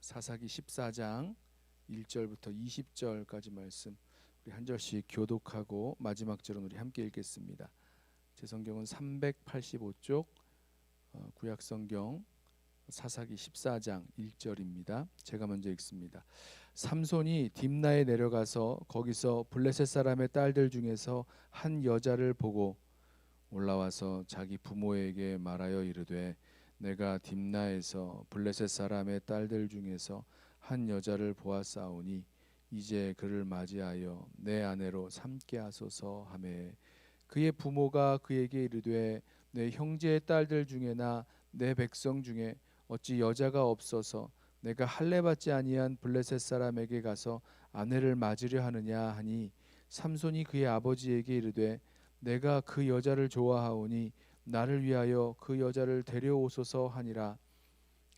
사사기 14장 1절부터 20절까지 말씀 우리 한 절씩 교독하고 마지막 절은 우리 함께 읽겠습니다. 제 성경은 385쪽 구약성경 사사기 14장 1절입니다. 제가 먼저 읽습니다. 삼손이 딥나에 내려가서 거기서 블레셋 사람의 딸들 중에서 한 여자를 보고 올라와서 자기 부모에게 말하여 이르되 내가 딥나에서 블레셋 사람의 딸들 중에서 한 여자를 보았사오니 이제 그를 맞이하여 내 아내로 삼게 하소서 하매 그의 부모가 그에게 이르되 내 형제의 딸들 중에나 내 백성 중에 어찌 여자가 없어서 내가 할례 받지 아니한 블레셋 사람에게 가서 아내를 맞으려 하느냐 하니 삼손이 그의 아버지에게 이르되 내가 그 여자를 좋아하오니 나를 위하여 그 여자를 데려오소서 하니라.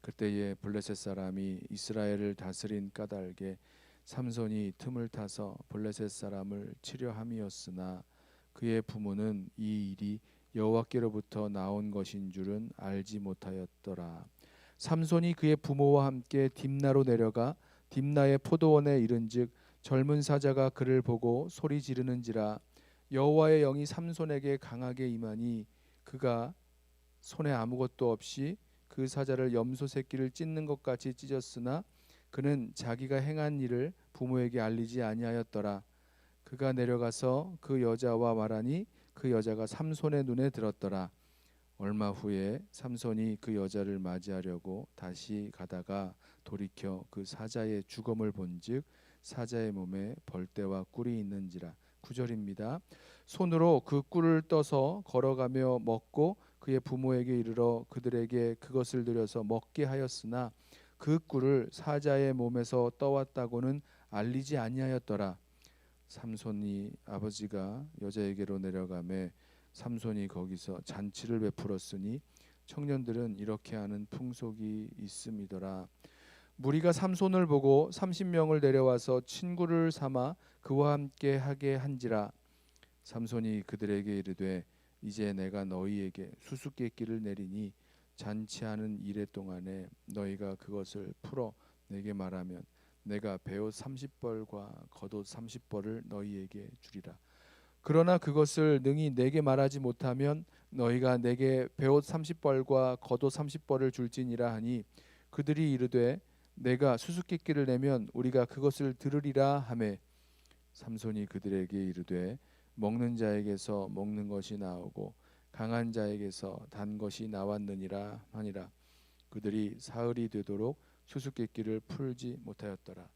그때에 블레셋 사람이 이스라엘을 다스린 까닭에 삼손이 틈을 타서 블레셋 사람을 치려 함이었으나 그의 부모는 이 일이 여호와께로부터 나온 것인 줄은 알지 못하였더라. 삼손이 그의 부모와 함께 딥나로 내려가 딥나의 포도원에 이른즉 젊은 사자가 그를 보고 소리 지르는지라. 여호와의 영이 삼손에게 강하게 임하니 그가 손에 아무것도 없이 그 사자를 염소 새끼를 찢는 것 같이 찢었으나 그는 자기가 행한 일을 부모에게 알리지 아니하였더라. 그가 내려가서 그 여자와 말하니 그 여자가 삼손의 눈에 들었더라. 얼마 후에 삼손이 그 여자를 맞이하려고 다시 가다가 돌이켜 그 사자의 죽음을 본즉 사자의 몸에 벌떼와 꿀이 있는지라. 9절입니다. 손으로 그 꿀을 떠서 걸어가며 먹고 그의 부모에게 이르러 그들에게 그것을 드려서 먹게 하였으나 그 꿀을 사자의 몸에서 떠왔다고는 알리지 아니하였더라. 삼손이 아버지가 여자에게로 내려가매 삼손이 거기서 잔치를 베풀었으니 청년들은 이렇게 하는 풍속이 있음이더라. 무리가 삼손을 보고 30명을 데려와서 친구를 삼아 그와 함께 하게 한지라. 삼손이 그들에게 이르되 이제 내가 너희에게 수수께끼를 내리니 잔치하는 이래 동안에 너희가 그것을 풀어 내게 말하면 내가 베옷 30벌과 겉옷 30벌을 너희에게 주리라. 그러나 그것을 능히 내게 말하지 못하면 너희가 내게 베옷 30벌과 겉옷 30벌을 줄지니라 하니 그들이 이르되 내가 수수께끼를 내면 우리가 그것을 들으리라 하매 삼손이 그들에게 이르되 먹는 자에게서 먹는 것이 나오고 강한 자에게서 단 것이 나왔느니라 하니라. 그들이 사흘이 되도록 수수께끼를 풀지 못하였더라.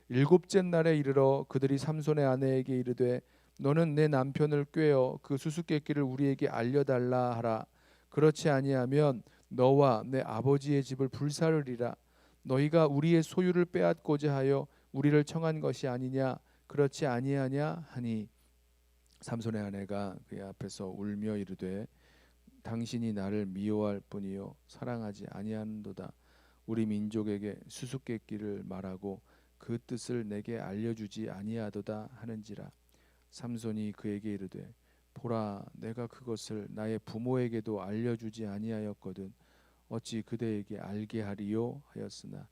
일곱째 날에 이르러 그들이 삼손의 아내에게 이르되 너는 내 남편을 꾀어 그 수수께끼를 우리에게 알려달라 하라. 그렇지 아니하면 너와 내 아버지의 집을 불사르리라. 너희가 우리의 소유를 빼앗고자 하여 우리를 청한 것이 아니냐 그렇지 아니하냐 하니 삼손의 아내가 그의 앞에서 울며 이르되 당신이 나를 미워할 뿐이요 사랑하지 아니하는도다. 우리 민족에게 수수께끼를 말하고 그 뜻을 내게 알려주지 아니하도다 하는지라. 삼손이 그에게 이르되 보라 내가 그것을 나의 부모에게도 알려주지 아니하였거든 어찌 그대에게 알게 하리요 하였으나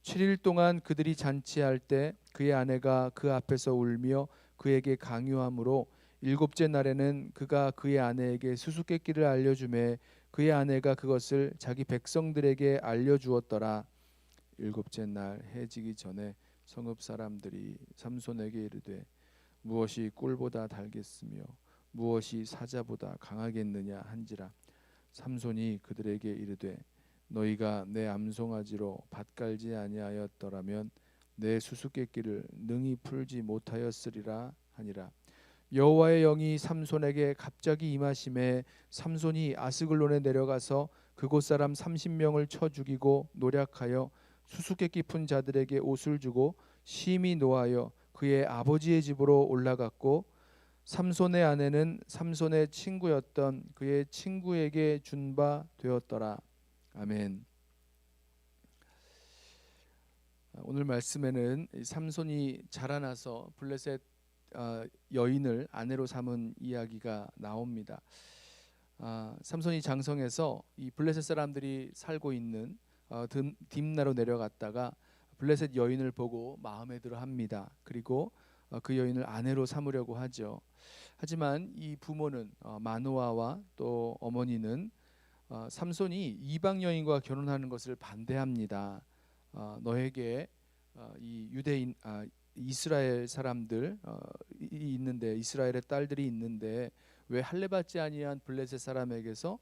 7일 동안 그들이 잔치할 때 그의 아내가 그 앞에서 울며 그에게 강요하므로 일곱째 날에는 그가 그의 아내에게 수수께끼를 알려주매 그의 아내가 그것을 자기 백성들에게 알려주었더라. 일곱째 날 해지기 전에 성읍 사람들이 삼손에게 이르되 무엇이 꿀보다 달겠으며 무엇이 사자보다 강하겠느냐 한지라. 삼손이 그들에게 이르되 너희가 내 암송아지로 밭갈지 아니하였더라면 내 수수께끼를 능히 풀지 못하였으리라 하니라. 여호와의 영이 삼손에게 갑자기 임하심에 삼손이 아스글론에 내려가서 그곳 사람 30명을 쳐 죽이고 노략하여 수수께끼 푼 자들에게 옷을 주고 심히 노하여 그의 아버지의 집으로 올라갔고 삼손의 아내는 삼손의 친구였던 그의 친구에게 준 바 되었더라. 아멘. 오늘 말씀에는 삼손이 자라나서 블레셋 여인을 아내로 삼은 이야기가 나옵니다. 삼손이 장성해서 이 블레셋 사람들이 살고 있는 딥나로 내려갔다가 블레셋 여인을 보고 마음에 들어 합니다. 그리고 그 여인을 아내로 삼으려고 하죠. 하지만 이 부모는 마노아와 또 어머니는 삼손이 이방 여인과 결혼하는 것을 반대합니다. 너에게 이 유대인 이스라엘 사람들 있는데 이스라엘의 딸들이 있는데 왜 할례 받지 아니한 블레셋 사람에게서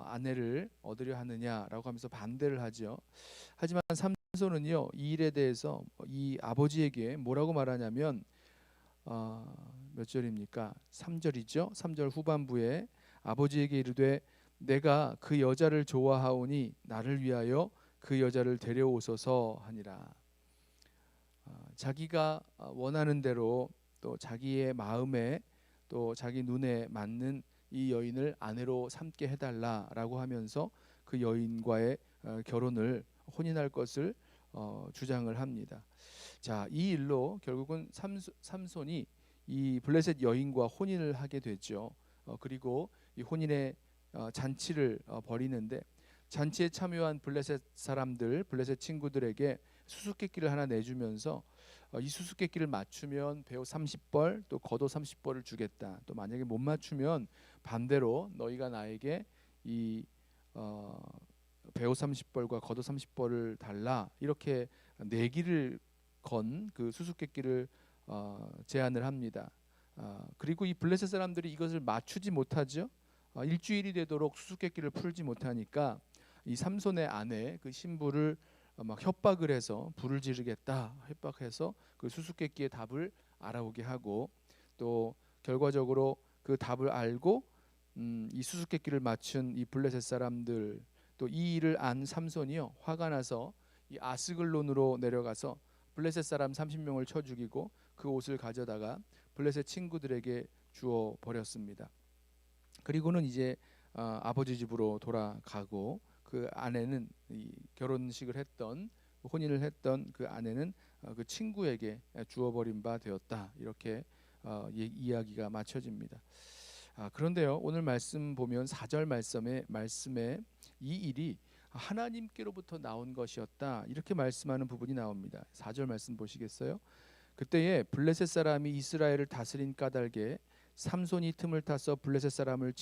아내를 얻으려 하느냐라고 하면서 반대를 하죠. 하지만 삼손은요 이 일에 대해서 이 아버지에게 뭐라고 말하냐면 몇 절입니까? 3절이죠. 3절 후반부에 아버지에게 이르되 내가 그 여자를 좋아하오니 나를 위하여 그 여자를 데려오소서 하니라. 자기가 원하는 대로 또 자기의 마음에 또 자기 눈에 맞는 이 여인을 아내로 삼게 해달라라고 하면서 그 여인과의 결혼을 혼인할 것을 주장을 합니다. 자, 이 일로 결국은 삼손이 이 블레셋 여인과 혼인을 하게 되죠. 그리고 이 혼인의 잔치를 벌이는데 잔치에 참여한 블레셋 사람들, 블레셋 친구들에게 수수께끼를 하나 내주면서 이 수수께끼를 맞추면 배우 30벌 또 겉옷 30벌을 주겠다. 또 만약에 못 맞추면 반대로 너희가 나에게 이 배우 30벌과 겉옷 30벌을 달라. 이렇게 내기를 건 그 수수께끼를 제안을 합니다. 그리고 이 블레셋 사람들이 이것을 맞추지 못하죠. 일주일이 되도록 수수께끼를 풀지 못하니까 이 삼손의 아내 그 신부를 막 협박을 해서 불을 지르겠다 협박해서 그 수수께끼의 답을 알아오게 하고 또 결과적으로 그 답을 알고 이 수수께끼를 맞춘 이 블레셋 사람들 또 이 일을 안 삼손이요 화가 나서 이 아스글론으로 내려가서 블레셋 사람 30명을 쳐 죽이고 그 옷을 가져다가 블레셋 친구들에게 주어 버렸습니다. 그리고는 이제 아버지 집으로 돌아가고 그 아내는 이 결혼식을 했던 혼인을 했던 그 아내는 그 친구에게 주어버린 바 되었다. 이렇게 이야기가 마쳐집니다. 그런데요 오늘 말씀 보면 4절 말씀에 이 일이 하나님께로부터 나온 것이었다 이렇게 말씀하는 부분이 나옵니다. 4절 말씀 보시겠어요? 그때에 블레셋 사람이 이스라엘을 다스린 까닭에 삼손이 틈을 타서 블레셋 사람을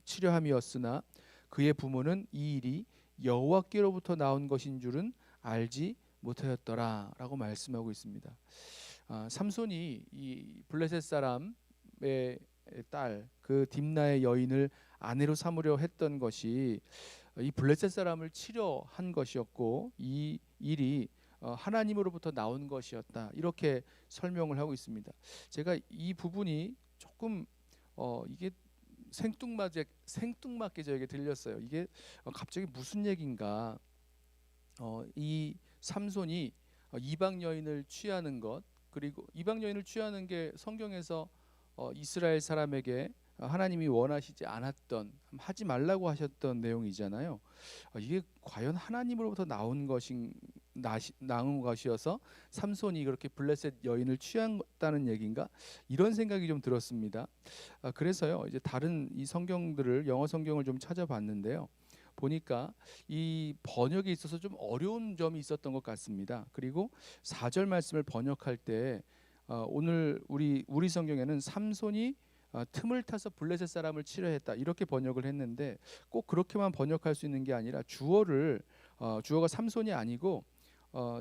치려함이었으나 그의 부모는 이 일이 여호와께로부터 나온 것인 줄은 알지 못하였더라라고 말씀하고 있습니다. 삼손이 이 블레셋 사람의 딸 그 딥나의 여인을 아내로 삼으려 했던 것이 이 블레셋 사람을 치려 한 것이었고 이 일이 하나님으로부터 나온 것이었다 이렇게 설명을 하고 있습니다. 제가 이 부분이 조금 이게 생뚱맞게 저에게 들렸어요. 이게 갑자기 무슨 얘긴가? 이 삼손이 이방 여인을 취하는 것 그리고 이방 여인을 취하는 게 성경에서 이스라엘 사람에게 하나님이 원하시지 않았던 하지 말라고 하셨던 내용이잖아요. 이게 과연 하나님으로부터 나온 것이어서 삼손이 그렇게 블레셋 여인을 취했다는 얘기인가? 이런 생각이 좀 들었습니다. 그래서요 이제 다른 이 성경들을 영어 성경을 좀 찾아봤는데요. 보니까 이 번역에 있어서 좀 어려운 점이 있었던 것 같습니다. 그리고 4절 말씀을 번역할 때 오늘 우리 성경에는 삼손이 틈을 타서 블레셋 사람을 치려 했다 이렇게 번역을 했는데 꼭 그렇게만 번역할 수 있는 게 아니라 주어가 삼손이 아니고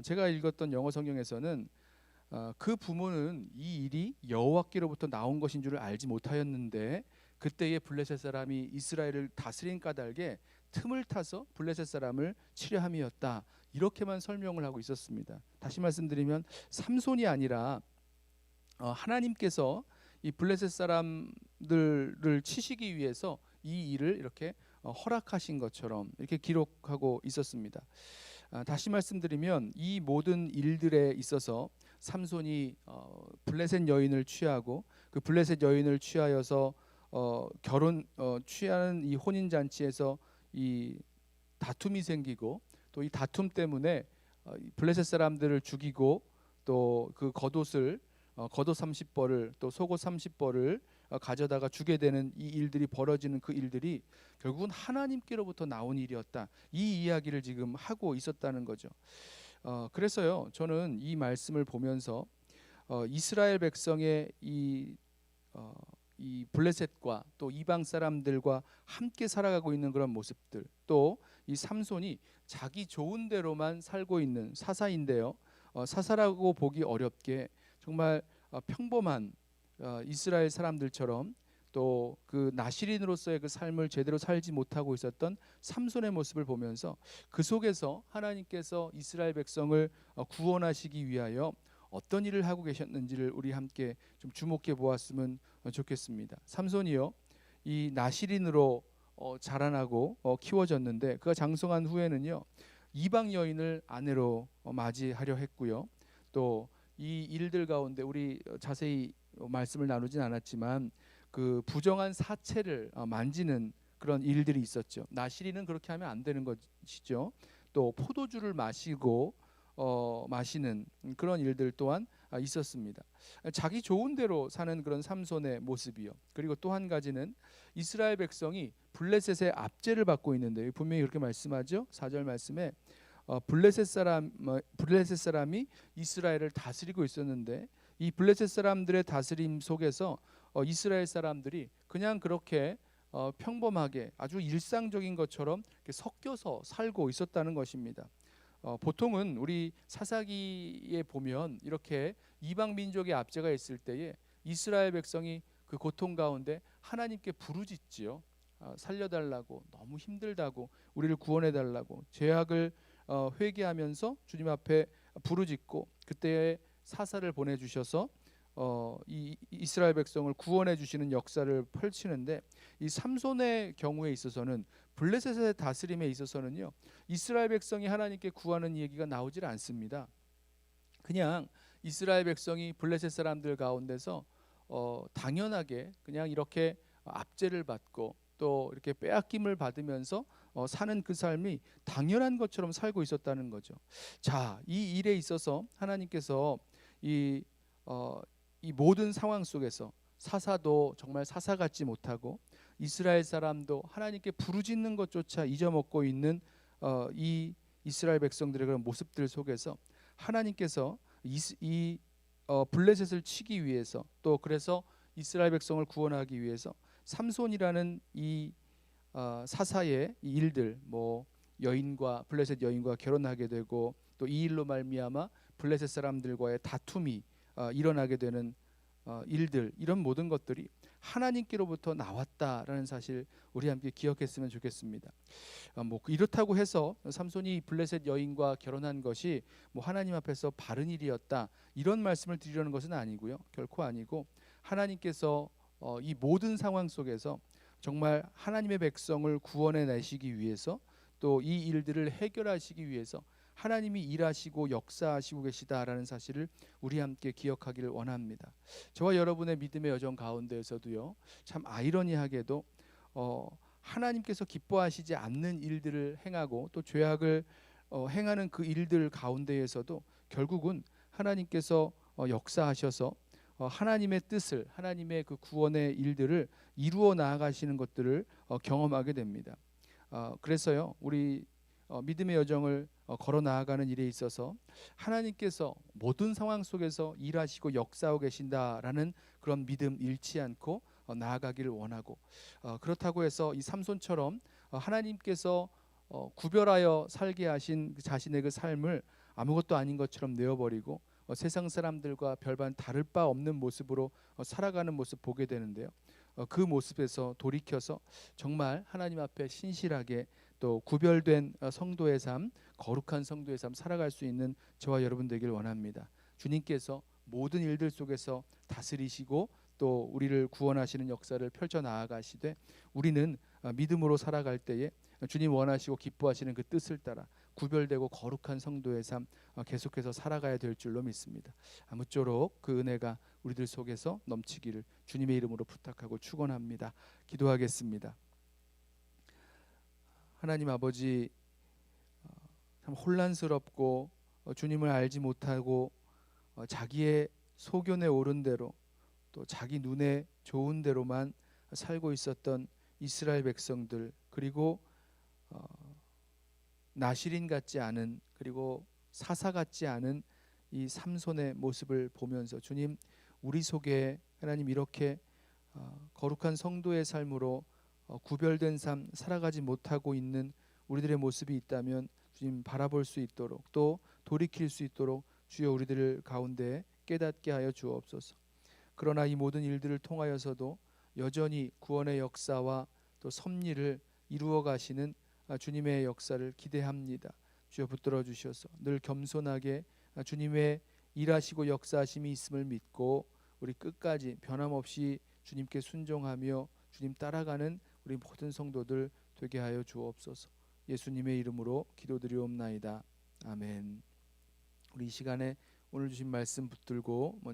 제가 읽었던 영어 성경에서는 그 부모는 이 일이 여호와께로부터 나온 것인 줄을 알지 못하였는데 그때에 블레셋 사람이 이스라엘을 다스린 까닭에 틈을 타서 블레셋 사람을 치려 함이었다 이렇게만 설명을 하고 있었습니다. 다시 말씀드리면 삼손이 아니라 하나님께서 이 블레셋 사람들을 치시기 위해서 이 일을 이렇게 허락하신 것처럼 이렇게 기록하고 있었습니다. 다시 말씀드리면 이 모든 일들에 있어서 삼손이 블레셋 여인을 취하고 그 블레셋 여인을 취하여서 취하는 이 혼인 잔치에서 이 다툼이 생기고 또 이 다툼 때문에 블레셋 사람들을 죽이고 또 그 겉옷 30벌을 또 속옷 30벌을 가져다가 주게 되는 이 일들이 벌어지는 그 일들이 결국은 하나님께로부터 나온 일이었다. 이 이야기를 지금 하고 있었다는 거죠. 그래서요, 저는 이 말씀을 보면서 이스라엘 백성의 이 블레셋과 또 이방 사람들과 함께 살아가고 있는 그런 모습들, 또 이 삼손이 자기 좋은 대로만 살고 있는 사사인데요, 사사라고 보기 어렵게 정말 평범한 이스라엘 사람들처럼 또 그 나시린으로서의 그 삶을 제대로 살지 못하고 있었던 삼손의 모습을 보면서 그 속에서 하나님께서 이스라엘 백성을 구원하시기 위하여 어떤 일을 하고 계셨는지를 우리 함께 좀 주목해 보았으면 좋겠습니다. 삼손이요, 이 나시린으로 자라나고 키워졌는데 그가 장성한 후에는요, 이방 여인을 아내로 맞이하려 했고요. 또 이 일들 가운데 우리 자세히 말씀을 나누진 않았지만 그 부정한 사체를 만지는 그런 일들이 있었죠. 나시린은 그렇게 하면 안 되는 것이죠. 또 포도주를 마시는 그런 일들 또한 있었습니다. 자기 좋은 대로 사는 그런 삼손의 모습이요. 그리고 또 한 가지는 이스라엘 백성이 블레셋의 압제를 받고 있는데 분명히 그렇게 말씀하죠. 4절 말씀에 블레셋 사람이 이스라엘을 다스리고 있었는데 이 블레셋 사람들의 다스림 속에서 이스라엘 사람들이 그냥 그렇게 평범하게 아주 일상적인 것처럼 이렇게 섞여서 살고 있었다는 것입니다. 보통은 우리 사사기에 보면 이렇게 이방 민족의 압제가 있을 때에 이스라엘 백성이 그 고통 가운데 하나님께 부르짖지요. 살려달라고, 너무 힘들다고, 우리를 구원해달라고 죄악을 회개하면서 주님 앞에 부르짖고 그때에 사사를 보내주셔서 이 이스라엘 백성을 구원해 주시는 역사를 펼치는데, 이 삼손의 경우에 있어서는 블레셋의 다스림에 있어서는요, 이스라엘 백성이 하나님께 구하는 얘기가 나오질 않습니다. 그냥 이스라엘 백성이 블레셋 사람들 가운데서 당연하게 그냥 이렇게 압제를 받고 또 이렇게 빼앗김을 받으면서 사는 그 삶이 당연한 것처럼 살고 있었다는 거죠. 자, 이 일에 있어서 하나님께서 이 모든 상황 속에서 사사도 정말 사사 같지 못하고 이스라엘 사람도 하나님께 부르짖는 것조차 잊어먹고 있는 이 이스라엘 백성들의 그런 모습들 속에서 하나님께서 블레셋을 치기 위해서, 또 그래서 이스라엘 백성을 구원하기 위해서 삼손이라는 이 사사의 이 일들, 뭐 블레셋 여인과 결혼하게 되고 또 이 일로 말미암아 블레셋 사람들과의 다툼이 일어나게 되는 일들, 이런 모든 것들이 하나님께로부터 나왔다라는 사실 우리 함께 기억했으면 좋겠습니다. 뭐 이렇다고 해서 삼손이 블레셋 여인과 결혼한 것이 뭐 하나님 앞에서 바른 일이었다, 이런 말씀을 드리려는 것은 아니고요, 결코 아니고 하나님께서 이 모든 상황 속에서 정말 하나님의 백성을 구원해 내시기 위해서, 또 이 일들을 해결하시기 위해서 하나님이 일하시고 역사하시고 계시다라는 사실을 우리 함께 기억하기를 원합니다. 저와 여러분의 믿음의 여정 가운데에서도요, 참 아이러니하게도 하나님께서 기뻐하시지 않는 일들을 행하고 또 죄악을 행하는 그 일들 가운데에서도 결국은 하나님께서 역사하셔서 하나님의 뜻을, 하나님의 그 구원의 일들을 이루어 나아가시는 것들을 경험하게 됩니다. 그래서요, 우리 믿음의 여정을 걸어 나아가는 일에 있어서 하나님께서 모든 상황 속에서 일하시고 역사하고 계신다라는 그런 믿음 잃지 않고 나아가기를 원하고, 그렇다고 해서 이 삼손처럼 하나님께서 구별하여 살게 하신 자신의 그 삶을 아무것도 아닌 것처럼 내어버리고 세상 사람들과 별반 다를 바 없는 모습으로 살아가는 모습 보게 되는데요, 그 모습에서 돌이켜서 정말 하나님 앞에 신실하게 또 구별된 성도의 삶, 거룩한 성도의 삶 살아갈 수 있는 저와 여러분 되길 원합니다. 주님께서 모든 일들 속에서 다스리시고 또 우리를 구원하시는 역사를 펼쳐 나아가시되, 우리는 믿음으로 살아갈 때에 주님 원하시고 기뻐하시는 그 뜻을 따라 구별되고 거룩한 성도의 삶 계속해서 살아가야 될 줄로 믿습니다. 아무쪼록 그 은혜가 우리들 속에서 넘치기를 주님의 이름으로 부탁하고 축원합니다. 기도하겠습니다. 하나님 아버지, 참 혼란스럽고 주님을 알지 못하고 자기의 소견에 오른 대로 또 자기 눈에 좋은 대로만 살고 있었던 이스라엘 백성들, 그리고 나실인 같지 않은, 그리고 사사 같지 않은 이 삼손의 모습을 보면서 주님, 우리 속에 하나님 이렇게 거룩한 성도의 삶으로 구별된 삶 살아가지 못하고 있는 우리들의 모습이 있다면 주님 바라볼 수 있도록, 또 돌이킬 수 있도록 주여 우리들 가운데 깨닫게 하여 주옵소서. 그러나 이 모든 일들을 통하여서도 여전히 구원의 역사와 또 섭리를 이루어 가시는 주님의 역사를 기대합니다. 주여 붙들어 주셔서 늘 겸손하게 주님의 일하시고 역사하심이 있음을 믿고 우리 끝까지 변함없이 주님께 순종하며 주님 따라가는 우리 모든 성도들 되게 하여 주옵소서. 예수님의 이름으로 기도드리옵나이다. 아멘. 우리 이 시간에 오늘 주신 말씀 붙들고 먼저